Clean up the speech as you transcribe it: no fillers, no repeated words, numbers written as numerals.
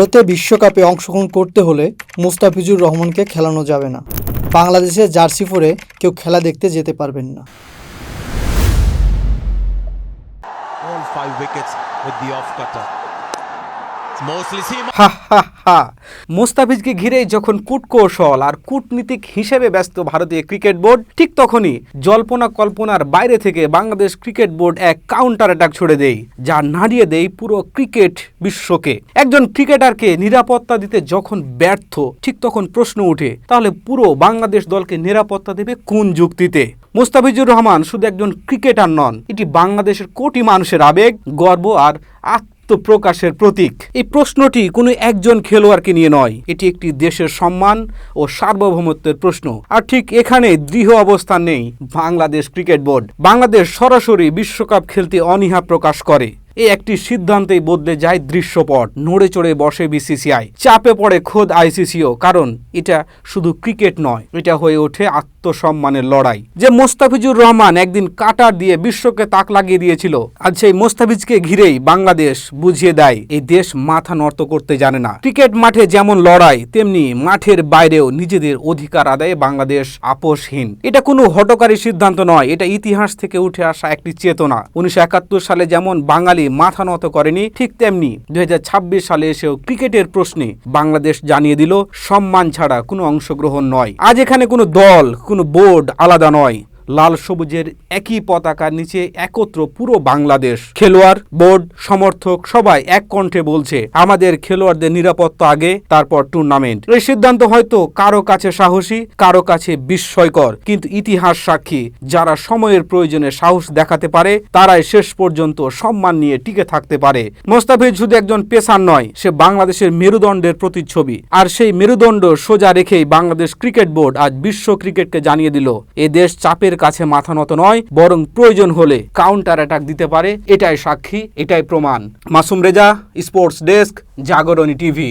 ভারতে বিশ্বকাপে অংশগ্রহণ করতে হলে মুস্তাফিজুর রহমানকে খেলানো যাবে না। বাংলাদেশে জার্সি পরে কেউ খেলা দেখতে যেতে পারবেন না। All 5 wickets with the off cutter. মুস্তাফিজকে ঘিরেই যখন কূটকৌশল আর কূটনীতিক হিসেবে ব্যস্ত ভারতীয় ক্রিকেট বোর্ড, ঠিক তখনই জল্পনা কল্পনার বাইরে থেকে বাংলাদেশ ক্রিকেট বোর্ড এক কাউন্টার অ্যাটাক ছুড়ে দেয়, যা নাড়িয়ে দেয় পুরো ক্রিকেট বিশ্বকে। একজন ক্রিকেটারকে নিরাপত্তা দিতে যখন ব্যর্থ, ঠিক তখন প্রশ্ন ওঠে, তাহলে পুরো বাংলাদেশ দলকে নিরাপত্তা দেবে কোন যুক্তিতে? মুস্তাফিজুর রহমান শুধু একজন ক্রিকেটার নন, এটি বাংলাদেশের কোটি মানুষের আবেগ, গর্ব আর প্রকাশের প্রতীক। এই প্রশ্নটি কোনো একজন খেলোয়াড়কে নিয়ে নয়, এটি একটি দেশের সম্মান ও সার্বভৌমত্বের প্রশ্ন। আর ঠিক এখানে দৃঢ় অবস্থান নেই বাংলাদেশ ক্রিকেট বোর্ড। বাংলাদেশ সরাসরি বিশ্বকাপ খেলতে অনীহা প্রকাশ করে। এই একটি সিদ্ধান্তেই বদলে যায় দৃশ্যপট। নড়ে চড়ে বসে বিসিসিআই, চাপে পড়ে খোদ আইসিসিও, কারণ এটা শুধু ক্রিকেট নয়, এটা হয়ে ওঠে আত্মসম্মানের লড়াই। যে মোস্তাফিজুর রহমান একদিন কাটার দিয়ে বিশ্বকে তাক লাগিয়ে দিয়েছিল, আজ সেই মোস্তাফিজকে ঘিরেই বাংলাদেশ বুঝিয়ে দেয় এই দেশ মাথা নত করতে জানে না। ক্রিকেট মাঠে যেমন লড়াই, তেমনি মাঠের বাইরেও নিজেদের অধিকার আদায়ে বাংলাদেশ আপোষহীন। এটা কোনো হঠকারী সিদ্ধান্ত নয়, এটা ইতিহাস থেকে উঠে আসা একটি চেতনা। 1971 সালে যেমন বাঙালি মাথা নত করেনি, ঠিক তেমনি 2026 সালে এসেও ক্রিকেটের প্রশ্নে বাংলাদেশ জানিয়ে দিল, সম্মান ছাড়া কোনো অংশগ্রহণ নয়। আজ এখানে কোনো দল, কোনো বোর্ড আলাদা নয়, লাল সবুজের একই পতাকার নিচে একত্র পুরো বাংলাদেশ। খেলোয়াড়, বোর্ড, সমর্থক সবাই এক কণ্ঠে বলছে, আমাদের খেলোয়াড়দের নিরাপত্তা আগে, তারপর টুর্নামেন্ট। এই সিদ্ধান্ত হয়তো কারো কাছে সাহসী, কারো কাছে বিস্ময়কর, কিন্তু ইতিহাস সাক্ষী, যারা সময়ের প্রয়োজনে সাহস দেখাতে পারে তারাই শেষ পর্যন্ত সম্মান নিয়ে টিকে থাকতে পারে। মোস্তাফিজ শুধু একজন পেসার নয়, সে বাংলাদেশের মেরুদণ্ডের প্রতিচ্ছবি। আর সেই মেরুদণ্ড সোজা রেখেই বাংলাদেশ ক্রিকেট বোর্ড আজ বিশ্ব ক্রিকেটকে জানিয়ে দিল, এ দেশ চাপের কাছে মাথা নত নয়, বরং প্রয়োজন হলে কাউন্টার অ্যাটাক দিতে পারে। এটাই সাক্ষী, এটাই প্রমাণ। Masum Reza, sports desk, Jagarani TV.